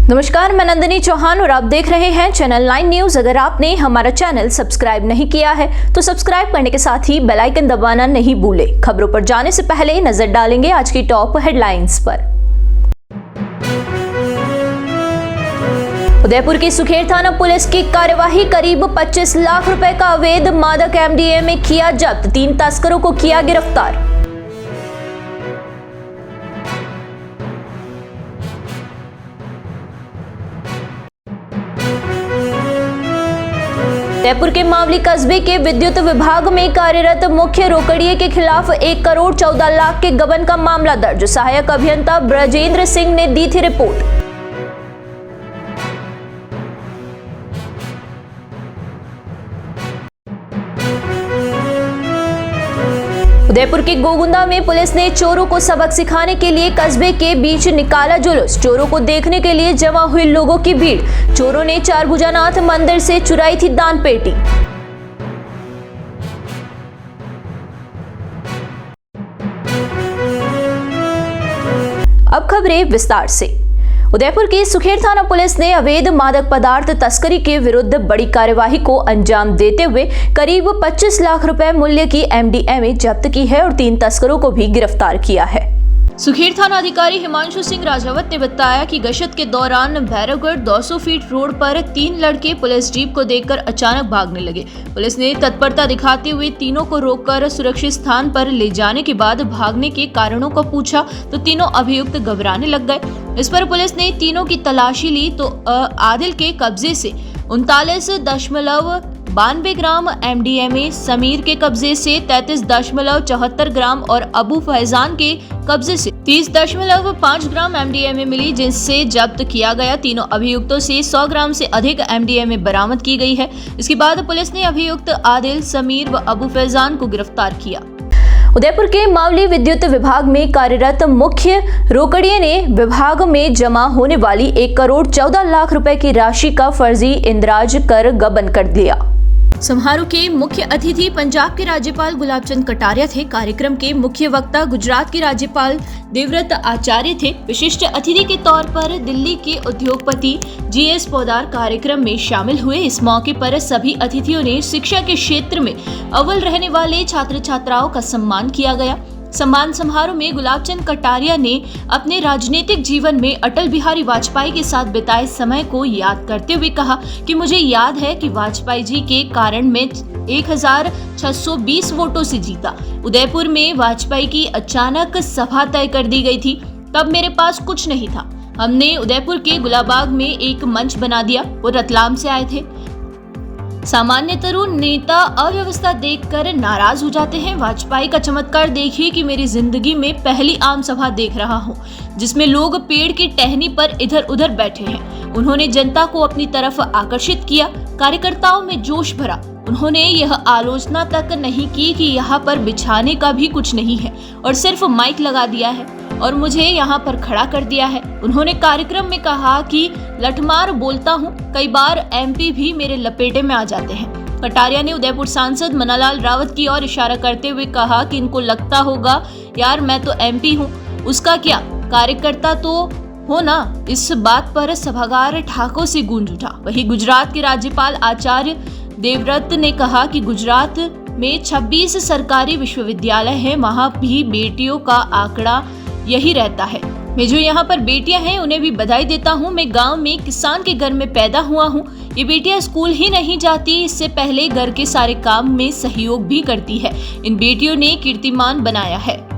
नमस्कार, मैं नंदिनी चौहान और आप देख रहे हैं चैनल 9 न्यूज। अगर आपने हमारा चैनल सब्सक्राइब नहीं किया है तो सब्सक्राइब करने के साथ ही बेल आइकन दबाना नहीं भूलें। खबरों पर जाने से पहले नजर डालेंगे आज की टॉप हेडलाइंस पर। उदयपुर की सुखेर थाना पुलिस की कार्यवाही, करीब 25 लाख रुपए का अवैध मादक एमडीएमए किया जब्त, 3 तस्करों को किया गिरफ्तार। उदयपुर के मावली कस्बे के विद्युत विभाग में कार्यरत मुख्य रोकड़िए के खिलाफ 1 करोड़ 14 लाख के गबन का मामला दर्ज, सहायक अभियंता ब्रजेंद्र सिंह ने दी थी रिपोर्ट। उदयपुर के गोगुंदा में पुलिस ने चोरों को सबक सिखाने के लिए कस्बे के बीच निकाला जुलूस, चोरों को देखने के लिए जमा हुई लोगों की भीड़। चोरों ने चारभुजानाथ मंदिर से चुराई थी दान पेटी। अब खबरें विस्तार से। उदयपुर की सुखेर थाना पुलिस ने अवैध मादक पदार्थ तस्करी के विरुद्ध बड़ी कार्यवाही को अंजाम देते हुए करीब 25 लाख रुपए मूल्य की एमडीएमए जब्त की है और 3 तस्करों को भी गिरफ्तार किया है। सुखेर थाना अधिकारी हिमांशु सिंह राजावत ने बताया कि गश्त के दौरान भैरवगढ़ 200 फीट रोड पर 3 लड़के पुलिस जीप को देखकर अचानक भागने लगे। पुलिस ने तत्परता दिखाते हुए तीनों को रोककर सुरक्षित स्थान पर ले जाने के बाद भागने के कारणों को पूछा तो तीनों अभियुक्त घबराने लग गए। इस पर पुलिस ने तीनों की तलाशी ली तो आदिल के कब्जे से 39.92 ग्राम एमडीएमए, समीर के कब्जे से 33.74 ग्राम और अबू फैजान के कब्जे से 30.5 ग्राम एमडीएमए मिली, जिनसे जब्त किया गया तीनों अभियुक्तों से 100 ग्राम से अधिक एमडीएमए बरामद की गई है। इसके बाद पुलिस ने अभियुक्त आदिल, समीर व अबू फैजान को गिरफ्तार किया। उदयपुर के मावली विद्युत विभाग में कार्यरत मुख्य रोकड़िए ने विभाग में जमा होने वाली 1 करोड़ 14 लाख रुपए की राशि का फर्जी इंदराज कर गबन कर दिया। समारोह के मुख्य अतिथि पंजाब के राज्यपाल गुलाबचंद कटारिया थे। कार्यक्रम के मुख्य वक्ता गुजरात के राज्यपाल देवव्रत आचार्य थे। विशिष्ट अतिथि के तौर पर दिल्ली के उद्योगपति जीएस पोदार कार्यक्रम में शामिल हुए। इस मौके पर सभी अतिथियों ने शिक्षा के क्षेत्र में अव्वल रहने वाले छात्र छात्राओं का सम्मान किया गया। सम्मान समारोह में गुलाबचंद कटारिया ने अपने राजनीतिक जीवन में अटल बिहारी वाजपेयी के साथ बिताए समय को याद करते हुए कहा कि मुझे याद है कि वाजपेयी जी के कारण मैं 1620 वोटों से जीता। उदयपुर में वाजपेयी की अचानक सभा तय कर दी गई थी, तब मेरे पास कुछ नहीं था। हमने उदयपुर के गुलाबाग में एक मंच बना दिया। वो रतलाम से आए थे। सामान्य तरुण नेता अव्यवस्था देखकर नाराज हो जाते हैं। वाजपेयी का चमत्कार देखिए कि मेरी जिंदगी में पहली आम सभा देख रहा हूँ जिसमें लोग पेड़ की टहनी पर इधर उधर बैठे हैं। उन्होंने जनता को अपनी तरफ आकर्षित किया, कार्यकर्ताओं में जोश भरा। उन्होंने यह आलोचना तक नहीं की कि यहाँ पर बिछाने का भी कुछ नहीं है और सिर्फ माइक लगा दिया है और मुझे यहाँ पर खड़ा कर दिया है। उन्होंने कार्यक्रम में कहा कि लठमार बोलता हूँ, कई बार एमपी भी मेरे लपेटे में आ जाते हैं। कटारिया ने उदयपुर सांसद मन्नालाल रावत की ओर इशारा करते हुए कहा कि इनको लगता होगा यार मैं तो एमपी हूँ, उसका क्या, कार्यकर्ता तो हो ना। इस बात पर सभागार ठाकों से गूंज उठा। वहीं गुजरात के राज्यपाल आचार्य देवव्रत ने कहा कि गुजरात में 26 सरकारी विश्वविद्यालय हैं, वहाँ भी बेटियों का आंकड़ा यही रहता है। मैं जो यहाँ पर बेटियां हैं उन्हें भी बधाई देता हूँ। मैं गांव में किसान के घर में पैदा हुआ हूँ। ये बेटियां स्कूल ही नहीं जाती, इससे पहले घर के सारे काम में सहयोग भी करती है। इन बेटियों ने कीर्तिमान बनाया है।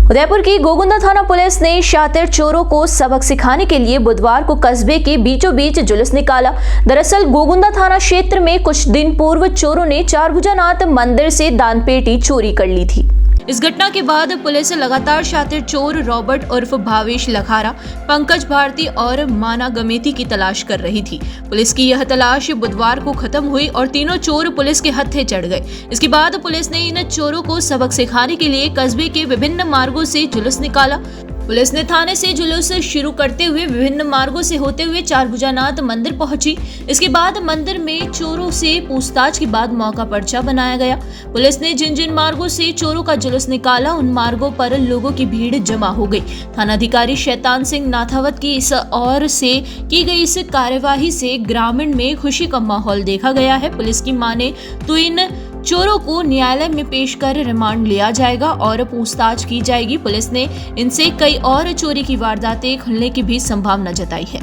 उदयपुर की गोगुंदा थाना पुलिस ने शातिर चोरों को सबक सिखाने के लिए बुधवार को कस्बे के बीचों बीच जुलूस निकाला। दरअसल गोगुंदा थाना क्षेत्र में कुछ दिन पूर्व चोरों ने चारभुजानाथ मंदिर से दान पेटी चोरी कर ली थी। इस घटना के बाद पुलिस लगातार शातिर चोर रॉबर्ट उर्फ भावेश लखारा, पंकज भारती और माना गमेती की तलाश कर रही थी। पुलिस की यह तलाश बुधवार को खत्म हुई और तीनों चोर पुलिस के हत्थे चढ़ गए। इसके बाद पुलिस ने इन चोरों को सबक सिखाने के लिए कस्बे के विभिन्न मार्गों से जुलूस निकाला। पुलिस ने थाने से जुलूस शुरू करते हुए विभिन्न मार्गों से होते हुए चारभुजानाथ मंदिर पहुंची। इसके बाद मंदिर में चोरों से पूछताछ के बाद मौका पर्चा बनाया गया। पुलिस ने जिन जिन मार्गों से चोरों का जुलूस निकाला उन मार्गों पर लोगों की भीड़ जमा हो गई। थानाधिकारी शैतान सिंह नाथावत की इस ओर से की गई इस कार्यवाही से ग्रामीण में खुशी का माहौल देखा गया है। पुलिस की माने तो इन चोरों को न्यायालय में पेश कर रिमांड लिया जाएगा और पूछताछ की जाएगी। पुलिस ने इनसे कई और चोरी की वारदातें खुलने की भी संभावना जताई है।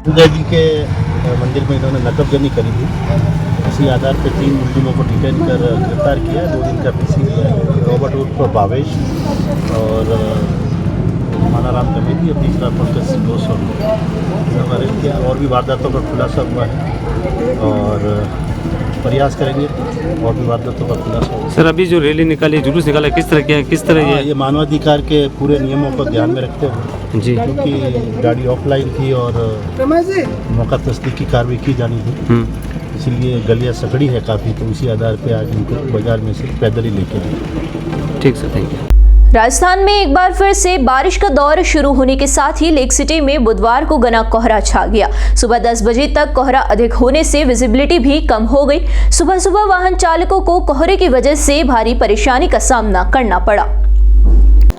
जी के मंदिर में इन्होंने नकबजनी करी थी। इसी आधार पर 3 मुलजिमों को डिटेन कर गिरफ्तार किया। 2 दिन का पीसी लिया। रॉबर्ट उर्फ भावेश और मानाराम कमेटी और तीसरा पंकज सिंह अरेस्ट किया। और भी वारदातों पर खुलासा हुआ है और प्रयास करेंगे और भी वारदातों का खुलासा होगा। सर, अभी जो रैली निकाली, जुलूस निकाला, किस तरह किया, किस तरह ये मानवाधिकार के पूरे नियमों को ध्यान में रखते हुए जी, क्योंकि गाड़ी ऑफलाइन थी और मौका तस्दीक की कार्रवाई की जानी थी, इसलिए गलियाँ सकड़ी है काफ़ी, तो उसी आधार पे आज इनको बाजार में से पैदल ही लेके गए। ठीक सर, थैंक यू। राजस्थान में एक बार फिर से बारिश का दौर शुरू होने के साथ ही लेक सिटी में बुधवार को घना कोहरा छा गया। सुबह 10 बजे तक कोहरा अधिक होने से विजिबिलिटी भी कम हो गई। सुबह सुबह वाहन चालकों को कोहरे की वजह से भारी परेशानी का सामना करना पड़ा।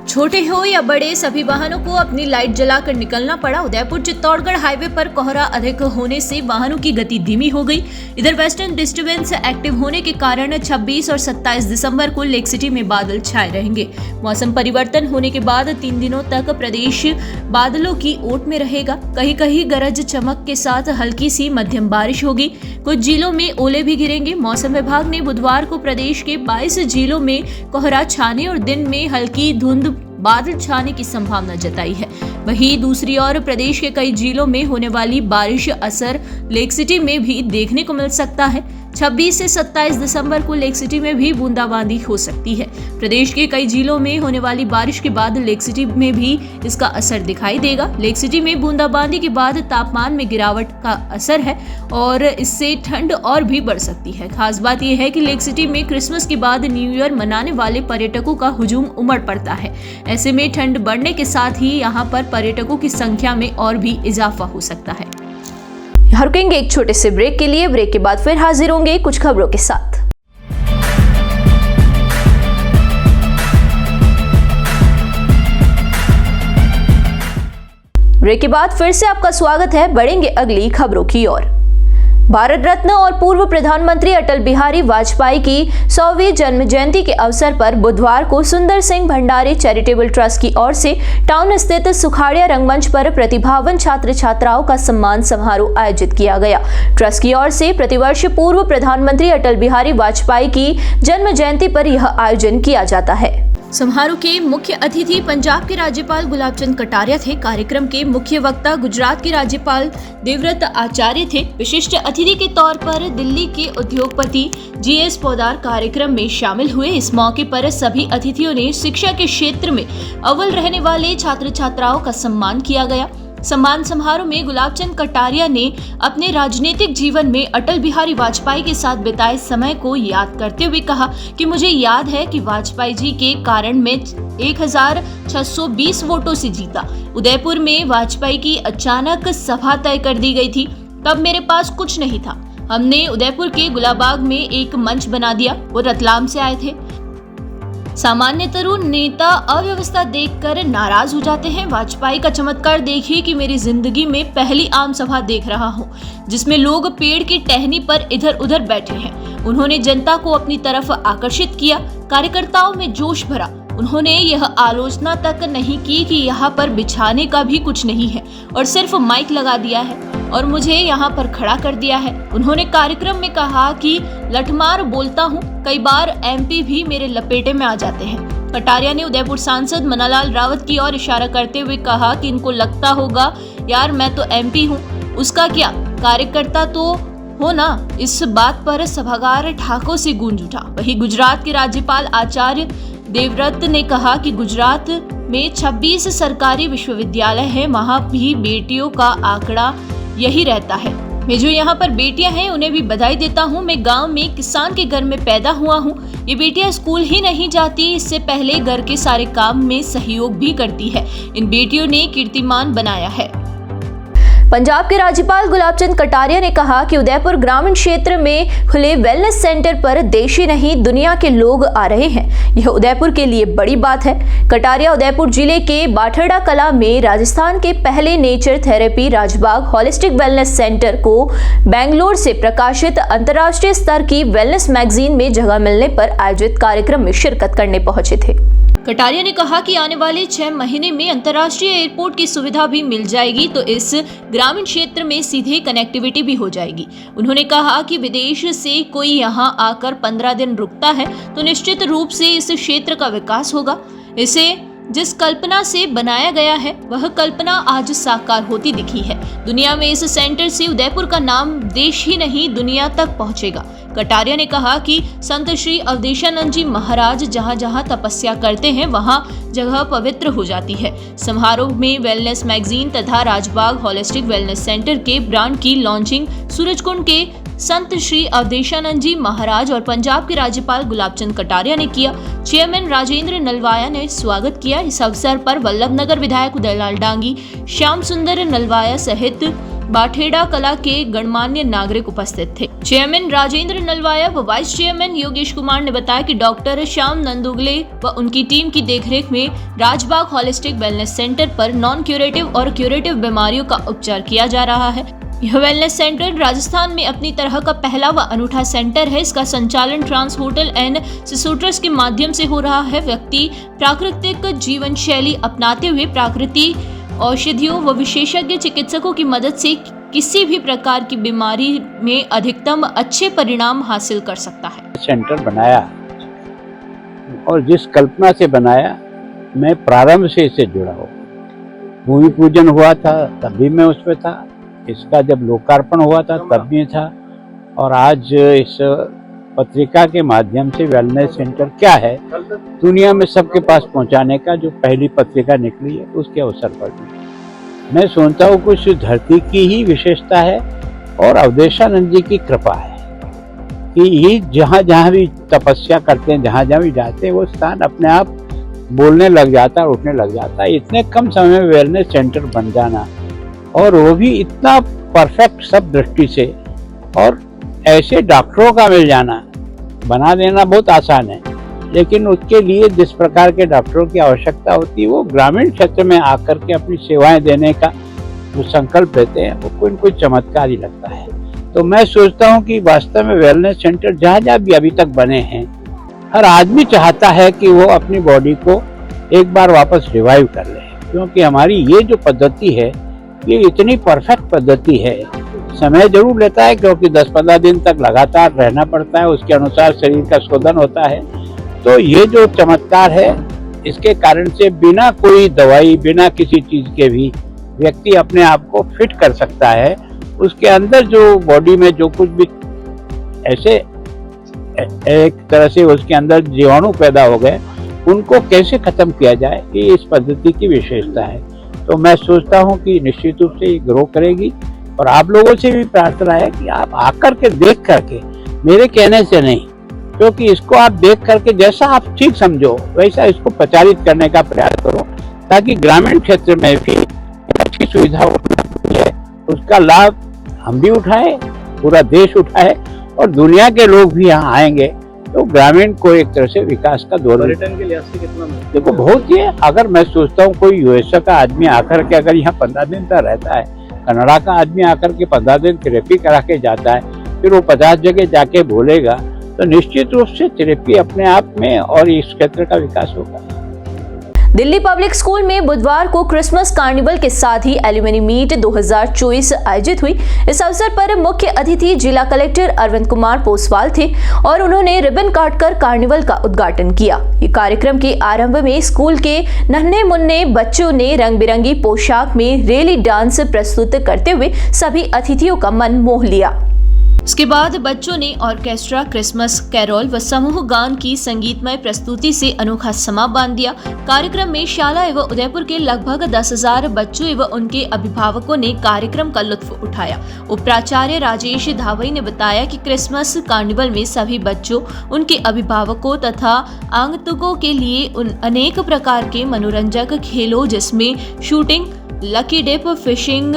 छोटे हो या बड़े, सभी वाहनों को अपनी लाइट जलाकर निकलना पड़ा। उदयपुर चित्तौड़गढ़ हाईवे पर कोहरा अधिक होने से वाहनों की गति धीमी हो गई। इधर वेस्टर्न डिस्टर्बेंस एक्टिव होने के कारण 26 और 27 दिसंबर को लेक सिटी में बादल छाए रहेंगे। मौसम परिवर्तन होने के बाद 3 दिनों तक प्रदेश बादलों की ओट में रहेगा। कहीं कहीं गरज चमक के साथ हल्की सी मध्यम बारिश होगी। कुछ जिलों में ओले भी गिरेंगे। मौसम विभाग ने बुधवार को प्रदेश के 22 जिलों में कोहरा छाने और दिन में हल्की धुंध बादल छाने की संभावना जताई है। वहीं दूसरी ओर प्रदेश के कई जिलों में होने वाली बारिश असर लेक सिटी में भी देखने को मिल सकता है। 26 से 27 दिसंबर को लेक सिटी में भी बूंदाबांदी हो सकती है। प्रदेश के कई जिलों में होने वाली बारिश के बाद लेक सिटी में भी इसका असर दिखाई देगा। लेक सिटी में बूंदाबांदी के बाद तापमान में गिरावट का असर है और इससे ठंड और भी बढ़ सकती है। खास बात यह है कि लेक सिटी में क्रिसमस के बाद न्यू ईयर मनाने वाले पर्यटकों का हुजूम उमड़ पड़ता है। ऐसे में ठंड बढ़ने के साथ ही यहाँ पर पर्यटकों की संख्या में और भी इजाफा हो सकता है। रुकेंगे एक छोटे से ब्रेक के लिए। ब्रेक के बाद फिर हाजिर होंगे कुछ खबरों के साथ। ब्रेक के बाद फिर से आपका स्वागत है। बढ़ेंगे अगली खबरों की ओर। भारत रत्न और पूर्व प्रधानमंत्री अटल बिहारी वाजपेयी की 100वीं जन्म जयंती के अवसर पर बुधवार को सुंदर सिंह भंडारी चैरिटेबल ट्रस्ट की ओर से टाउन स्थित सुखाड़िया रंगमंच पर प्रतिभावान छात्र छात्राओं का सम्मान समारोह आयोजित किया गया। ट्रस्ट की ओर से प्रतिवर्ष पूर्व प्रधानमंत्री अटल बिहारी वाजपेयी की जन्म जयंती पर यह आयोजन किया जाता है। समारोह के मुख्य अतिथि पंजाब के राज्यपाल गुलाब चंद कटारिया थे। कार्यक्रम के मुख्य वक्ता गुजरात के राज्यपाल देवव्रत आचार्य थे। विशिष्ट अतिथि के तौर पर दिल्ली के उद्योगपति जीएस पोदार कार्यक्रम में शामिल हुए। इस मौके पर सभी अतिथियों ने शिक्षा के क्षेत्र में अव्वल रहने वाले छात्र छात्राओं का सम्मान किया गया। सम्मान समारोह में गुलाबचंद कटारिया ने अपने राजनीतिक जीवन में अटल बिहारी वाजपेयी के साथ बिताए समय को याद करते हुए कहा कि मुझे याद है कि वाजपेयी जी के कारण मैं 1620 वोटों से जीता। उदयपुर में वाजपेयी की अचानक सभा तय कर दी गई थी। तब मेरे पास कुछ नहीं था। हमने उदयपुर के गुलाबाग में एक मंच बना दिया। वो रतलाम से आए थे। सामान्य तरुण नेता अव्यवस्था देखकर नाराज हो जाते हैं। वाजपेयी का चमत्कार देखिए कि मेरी जिंदगी में पहली आम सभा देख रहा हूँ जिसमें लोग पेड़ की टहनी पर इधर उधर बैठे हैं। उन्होंने जनता को अपनी तरफ आकर्षित किया। कार्यकर्ताओं में जोश भरा। उन्होंने यह आलोचना तक नहीं की कि यहाँ पर बिछाने का भी कुछ नहीं है और सिर्फ माइक लगा दिया है और मुझे यहाँ पर खड़ा कर दिया है। उन्होंने कार्यक्रम में कहा कि लठमार बोलता हूँ, कई बार एमपी भी मेरे लपेटे में आ जाते हैं। कटारिया ने उदयपुर सांसद मन्नालाल रावत की ओर इशारा करते हुए कहा कि इनको लगता होगा यार मैं तो एमपी हूँ, उसका क्या, कार्यकर्ता तो हो ना। इस बात पर सभागार ठाकों से गूंज उठा। वहीं गुजरात के राज्यपाल आचार्य देवव्रत ने कहा कि गुजरात में 26 सरकारी विश्वविद्यालय हैं, वहां भी बेटियों का आंकड़ा यही रहता है। मैं जो यहाँ पर बेटियां हैं उन्हें भी बधाई देता हूँ। मैं गांव में किसान के घर में पैदा हुआ हूँ। ये बेटियां स्कूल ही नहीं जाती, इससे पहले घर के सारे काम में सहयोग भी करती है। इन बेटियों ने कीर्तिमान बनाया है। पंजाब के राज्यपाल गुलाबचंद कटारिया ने कहा कि उदयपुर ग्रामीण क्षेत्र में खुले वेलनेस सेंटर पर देश ही नहीं दुनिया के लोग आ रहे हैं। यह उदयपुर के लिए बड़ी बात है। कटारिया उदयपुर जिले के बाठड़ा कला में राजस्थान के पहले nature therapy Rajbagh holistic wellness centre को बेंगलोर से प्रकाशित अंतर्राष्ट्रीय स्तर की वेलनेस मैगजीन में जगह मिलने पर आयोजित कार्यक्रम में शिरकत करने पहुंचे थे। कटारिया ने कहा कि आने वाले 6 महीने में अंतर्राष्ट्रीय एयरपोर्ट की सुविधा भी मिल जाएगी, तो इस ग्रामीण क्षेत्र में सीधे कनेक्टिविटी भी हो जाएगी। उन्होंने कहा कि विदेश से कोई यहां आकर 15 दिन रुकता है तो निश्चित रूप से इस क्षेत्र का विकास होगा। इसे जिस कल्पना से बनाया गया है वह कल्पना आज साकार होती दिखी है। दुनिया में इस सेंटर से उदयपुर का नाम देश ही नहीं दुनिया तक पहुंचेगा। कटारिया ने कहा कि संत श्री अवधेशानंद जी महाराज जहां जहां तपस्या करते हैं वहां जगह पवित्र हो जाती है। समारोह में वेलनेस मैगजीन तथा राजबाग होलिस्टिक वेलनेस सेंटर के ब्रांड की लॉन्चिंग सूरजकुंड के संत श्री अवधेशानंद जी महाराज और पंजाब के राज्यपाल गुलाबचंद कटारिया ने किया। चेयरमैन राजेंद्र नलवाया ने स्वागत किया। इस अवसर पर वल्लभनगर विधायक उदयलाल डांगी, श्याम सुंदर नलवाया सहित बाठेड़ा कला के गणमान्य नागरिक उपस्थित थे। चेयरमैन राजेंद्र नलवाया व वाइस चेयरमैन योगेश कुमार ने बताया कि डॉक्टर श्याम नंदुगले व उनकी टीम की देखरेख में राजबाग होलिस्टिक वेलनेस सेंटर पर नॉन क्यूरेटिव और क्यूरेटिव बीमारियों का उपचार किया जा रहा है। यह वेलनेस सेंटर राजस्थान में अपनी तरह का पहला व अनूठा सेंटर है। इसका संचालन ट्रांस होटल एंड सिसोट्रस के माध्यम से हो रहा है। व्यक्ति प्राकृतिक जीवन शैली अपनाते हुए प्राकृतिक औषधियों व विशेषज्ञ चिकित्सकों की मदद से किसी भी प्रकार की बीमारी में अधिकतम अच्छे परिणाम हासिल कर सकता है। सेंटर बनाया और जिस कल्पना से बनाया, मैं प्रारंभ से इससे जुड़ा हूँ। भूमि पूजन हुआ था तब भी मैं उसमें था, इसका जब लोकार्पण हुआ था तब भी था, और आज इस पत्रिका के माध्यम से वेलनेस सेंटर क्या है दुनिया में सबके पास पहुंचाने का जो पहली पत्रिका निकली है उसके अवसर पर भी मैं सोचता हूँ कुछ धरती की ही विशेषता है और अवधेशानंद जी की कृपा है कि ये जहाँ जहाँ भी तपस्या करते हैं, जहाँ जहाँ भी जाते हैं, वो स्थान अपने आप बोलने लग जाता है, उठने लग जाता है। इतने कम समय में वेलनेस सेंटर बन जाना और वो भी इतना परफेक्ट सब दृष्टि से, और ऐसे डॉक्टरों का मिल जाना, बना देना बहुत आसान है, लेकिन उसके लिए जिस प्रकार के डॉक्टरों की आवश्यकता होती है वो ग्रामीण क्षेत्र में आकर के अपनी सेवाएं देने का जो संकल्प देते हैं वो कोई न कोई चमत्कार ही लगता है। तो मैं सोचता हूँ कि वास्तव में वेलनेस सेंटर जहाँ जहाँ भी अभी तक बने हैं, हर आदमी चाहता है कि वो अपनी बॉडी को एक बार वापस रिवाइव कर ले, क्योंकि हमारी ये जो पद्धति है ये इतनी परफेक्ट पद्धति है। समय जरूर लेता है क्योंकि 10-15 दिन तक लगातार रहना पड़ता है, उसके अनुसार शरीर का शोधन होता है। तो ये जो चमत्कार है इसके कारण से बिना कोई दवाई, बिना किसी चीज के भी व्यक्ति अपने आप को फिट कर सकता है। उसके अंदर जो बॉडी में जो कुछ भी ऐसे एक तरह से उसके अंदर जीवाणु पैदा हो गए उनको कैसे खत्म किया जाए, ये इस पद्धति की विशेषता है। तो मैं सोचता हूँ कि निश्चित रूप से ये ग्रो करेगी, और आप लोगों से भी प्रार्थना है कि आप आकर के देख करके, मेरे कहने से नहीं, क्योंकि इसको आप देख करके जैसा आप ठीक समझो वैसा इसको प्रचारित करने का प्रयास करो, ताकि ग्रामीण क्षेत्र में भी अच्छी सुविधा उपलब्ध है, उसका लाभ हम भी उठाए, पूरा देश उठाए, और दुनिया के लोग भी यहाँ आएंगे तो ग्रामीण को एक तरह से विकास का दौर पर्यटन के लिहाज से कितना देखो बहुत ही है। अगर मैं सोचता हूँ कोई यूएसए का आदमी आकर के अगर यहाँ 15 दिन तक रहता है, कनाडा का आदमी आकर के 15 दिन थेरेपी करा के जाता है, फिर वो 50 जगह जाके बोलेगा, तो निश्चित रूप से थेरेपी अपने आप में और इस क्षेत्र का विकास होगा। दिल्ली पब्लिक स्कूल में बुधवार को क्रिसमस कार्निवल के साथ ही एल्यूमिनी मीट 2024 आयोजित हुई। इस अवसर पर मुख्य अतिथि जिला कलेक्टर अरविंद कुमार पोसवाल थे और उन्होंने रिबन काटकर कार्निवल का उद्घाटन किया। ये कार्यक्रम के आरंभ में स्कूल के नन्हे मुन्ने बच्चों ने रंग बिरंगी पोशाक में रेली डांस प्रस्तुत करते हुए सभी अतिथियों का मन मोह लिया। इसके बाद बच्चों ने ऑर्केस्ट्रा, क्रिसमस कैरोल व समूह गान की संगीतमय प्रस्तुति से अनोखा समा बांध दिया। कार्यक्रम में शाला एवं उदयपुर के लगभग 10,000 बच्चों एवं उनके अभिभावकों ने कार्यक्रम का लुत्फ उठाया। उपप्राचार्य राजेश धावई ने बताया कि क्रिसमस कार्निवल में सभी बच्चों, उनके अभिभावकों तथा आगंतुकों के लिए अनेक प्रकार के मनोरंजक खेलों जिसमें shooting, lucky dip, fishing,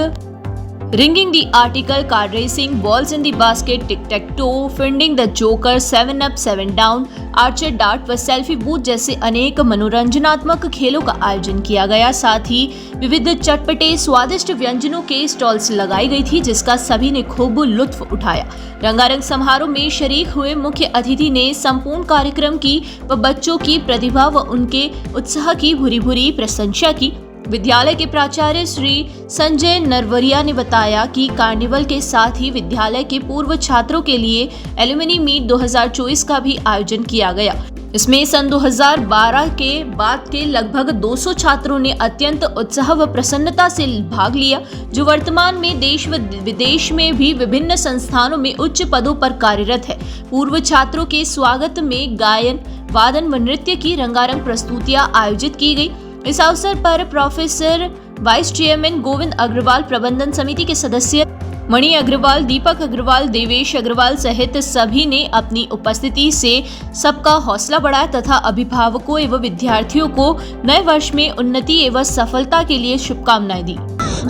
ringing the article, car racing, balls in the basket, tic tac toe, finding the joker, 7 up 7 down, archer dart व सेल्फी बूथ जैसे अनेक मनोरंजनात्मक खेलों का आयोजन किया गया। साथ ही विविध चटपटे स्वादिष्ट व्यंजनों के स्टॉल्स लगाई गई थी जिसका सभी ने खूब लुत्फ उठाया। रंगारंग समारोह में शरीक हुए मुख्य अतिथि ने संपूर्ण कार्यक्रम की व बच्चों की प्रतिभा व उनके उत्साह की भूरी भूरी प्रशंसा की। विद्यालय के प्राचार्य श्री संजय नरवरिया ने बताया कि कार्निवल के साथ ही विद्यालय के पूर्व छात्रों के लिए एलुमनी मीट 2024 का भी आयोजन किया गया। इसमें सन 2012 के बाद के लगभग 200 छात्रों ने अत्यंत उत्साह व प्रसन्नता से भाग लिया, जो वर्तमान में देश व विदेश में भी विभिन्न संस्थानों में उच्च पदों पर कार्यरत है। पूर्व छात्रों के स्वागत में गायन, वादन व नृत्य की रंगारंग प्रस्तुतियां आयोजित की गई। इस अवसर पर professor, vice chairman Govind Agarwal, प्रबंधन समिति के सदस्य मणि अग्रवाल, दीपक अग्रवाल, देवेश अग्रवाल सहित सभी ने अपनी उपस्थिति से सबका हौसला बढ़ाया तथा अभिभावकों एवं विद्यार्थियों को नए वर्ष में उन्नति एवं सफलता के लिए शुभकामनाएं दी।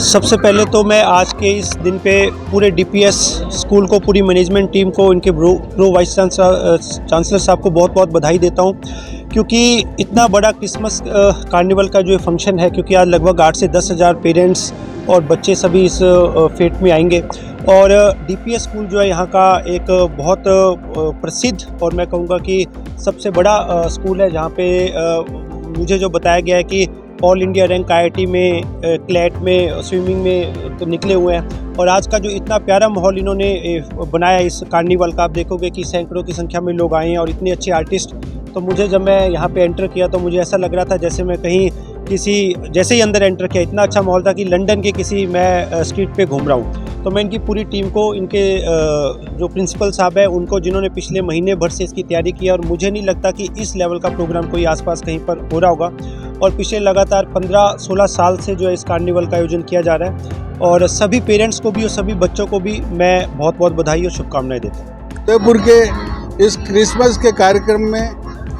सबसे पहले तो मैं आज के इस दिन पे पूरे डीपीएस स्कूल को, पूरी मैनेजमेंट टीम को, इनके प्रो वाइस चांसलर साहब को बहुत बहुत बधाई देता हूँ, क्योंकि इतना बड़ा क्रिसमस कार्निवल का जो फंक्शन है, क्योंकि आज लगभग 8 से 10,000 पेरेंट्स और बच्चे सभी इस फेट में आएंगे। और डीपीएस स्कूल जो है यहाँ का एक बहुत प्रसिद्ध और मैं कहूँगा कि सबसे बड़ा स्कूल है, जहाँ पे मुझे जो बताया गया है कि ऑल इंडिया रैंक IIT में, क्लैट में, स्विमिंग में तो निकले हुए हैं। और आज का जो इतना प्यारा माहौल इन्होंने बनाया इस कार्निवल का, आप देखोगे कि सैकड़ों की संख्या में लोग आए हैं और इतने अच्छे आर्टिस्ट। तो मुझे जब मैं यहाँ पे एंटर किया तो मुझे ऐसा लग रहा था जैसे मैं कहीं जैसे ही अंदर एंटर किया, इतना अच्छा माहौल था कि लंदन के किसी मैं स्ट्रीट पे घूम रहा हूँ। तो मैं इनकी पूरी टीम को, इनके जो प्रिंसिपल साहब है उनको, जिन्होंने पिछले महीने भर से इसकी तैयारी की, और मुझे नहीं लगता कि इस लेवल का प्रोग्राम कोई आसपास कहीं पर हो रहा होगा। और पिछले लगातार 15-16 साल से जो है इस कार्निवल का आयोजन किया जा रहा है। और सभी पेरेंट्स को भी और सभी बच्चों को भी मैं बहुत बहुत बधाई और शुभकामनाएं देता हूँ। उदयपुर के इस क्रिसमस के कार्यक्रम में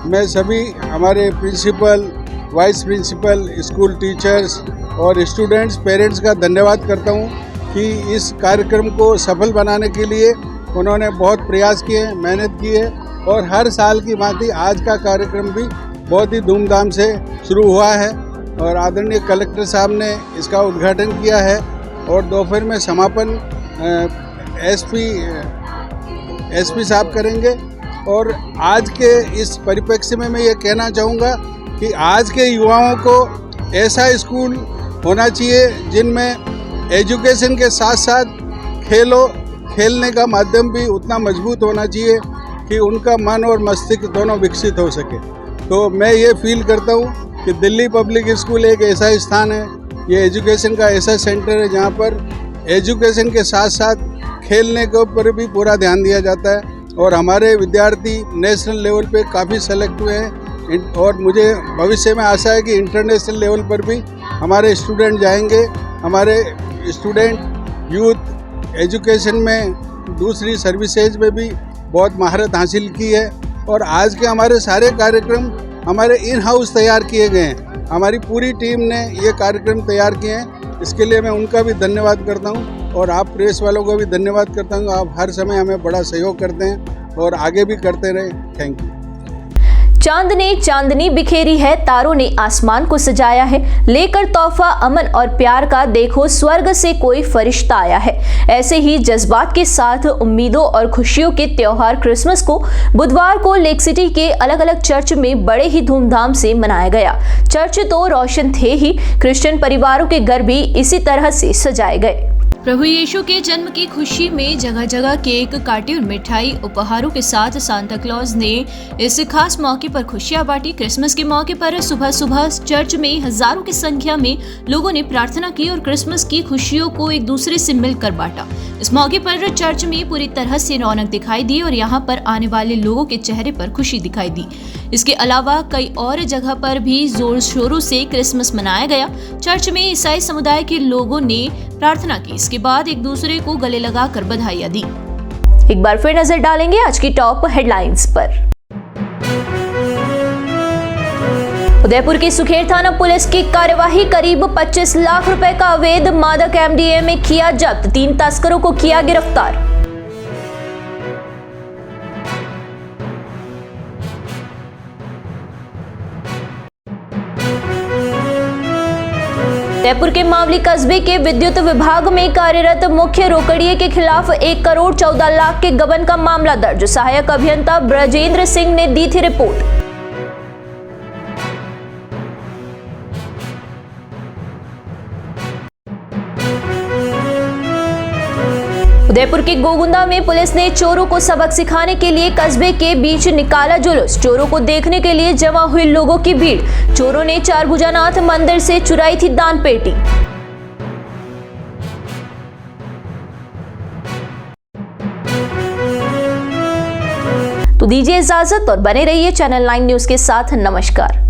मैं सभी हमारे principal, vice principal, school teachers और स्टूडेंट्स, पेरेंट्स का धन्यवाद करता हूँ कि इस कार्यक्रम को सफल बनाने के लिए उन्होंने बहुत प्रयास किए, मेहनत की है। और हर साल की भांति आज का कार्यक्रम भी बहुत ही धूमधाम से शुरू हुआ है और आदरणीय कलेक्टर साहब ने इसका उद्घाटन किया है और दोपहर में समापन एसपी साहब करेंगे। और आज के इस परिप्रेक्ष्य में मैं ये कहना चाहूँगा कि आज के युवाओं को ऐसा स्कूल होना चाहिए जिनमें एजुकेशन के साथ साथ खेलने का माध्यम भी उतना मजबूत होना चाहिए कि उनका मन और मस्तिष्क दोनों विकसित हो सके। तो मैं ये फील करता हूँ कि दिल्ली पब्लिक स्कूल एक ऐसा स्थान है, ये एजुकेशन का ऐसा सेंटर है जहाँ पर एजुकेशन के साथ साथ खेलने के ऊपर भी पूरा ध्यान दिया जाता है। और हमारे विद्यार्थी नेशनल लेवल पे काफ़ी सेलेक्ट हुए हैं और मुझे भविष्य में आशा है कि इंटरनेशनल लेवल पर भी हमारे स्टूडेंट जाएंगे। हमारे स्टूडेंट यूथ एजुकेशन में, दूसरी सर्विसेज में भी बहुत महारत हासिल की है। और आज के हमारे सारे कार्यक्रम हमारे इन हाउस तैयार किए गए हैं, हमारी पूरी टीम ने ये कार्यक्रम तैयार किए हैं। इसके लिए मैं उनका भी धन्यवाद करता हूँ और आप प्रेस वालों का भी धन्यवाद करता हूँ। आप हर समय हमें बड़ा सहयोग करते हैं और आगे भी करते रहे। Thank you. चांद ने चांदनी बिखेरी है, तारों ने आसमान को सजाया है, लेकर तोहफा अमन और प्यार का, देखो स्वर्ग से कोई फरिश्ता आया है। ऐसे ही जज्बात के साथ उम्मीदों और खुशियों के त्योहार क्रिसमस को बुधवार को लेक सिटी के अलग अलग चर्च में बड़े ही धूमधाम से मनाया गया। चर्च तो रोशन थे ही, क्रिश्चियन परिवारों के घर भी इसी तरह से सजाए गए। प्रभु यीशु के जन्म की खुशी में जगह जगह केक काटे और मिठाई उपहारों के साथ सांता क्लॉज ने इस खास मौके पर खुशियां बांटी। क्रिसमस के मौके पर सुबह सुबह चर्च में हजारों की संख्या में लोगों ने प्रार्थना की और क्रिसमस की खुशियों को एक दूसरे से मिलकर बांटा। इस मौके पर चर्च में पूरी तरह से रौनक दिखाई दी और यहाँ पर आने वाले लोगों के चेहरे पर खुशी दिखाई दी। इसके अलावा कई और जगह पर भी जोर शोरों से क्रिसमस मनाया गया। चर्च में ईसाई समुदाय के लोगों ने प्रार्थना की। इसके बाद एक दूसरे को गले लगाकर बधाइयां दी। एक बार फिर नजर डालेंगे आज की टॉप हेडलाइंस पर। उदयपुर की सुखेर थाना पुलिस की कार्यवाही, करीब 25 लाख रुपए का अवैध मादक एमडीएमए किया जब्त, 3 तस्करों को किया गिरफ्तार। उदयपुर के मावली कस्बे के विद्युत विभाग में कार्यरत मुख्य रोकड़िए के खिलाफ 1 करोड़ 14 लाख के गबन का मामला दर्ज, सहायक अभियंता ब्रजेंद्र सिंह ने दी थी रिपोर्ट। उदयपुर के गोगुंदा में पुलिस ने चोरों को सबक सिखाने के लिए कस्बे के बीच निकाला जुलूस, चोरों को देखने के लिए जमा हुई लोगों की भीड़। चोरों ने चारभुजानाथ मंदिर से चुराई थी दान पेटी। तो दीजिए इजाजत और बने रहिए चैनल 9 न्यूज के साथ। नमस्कार।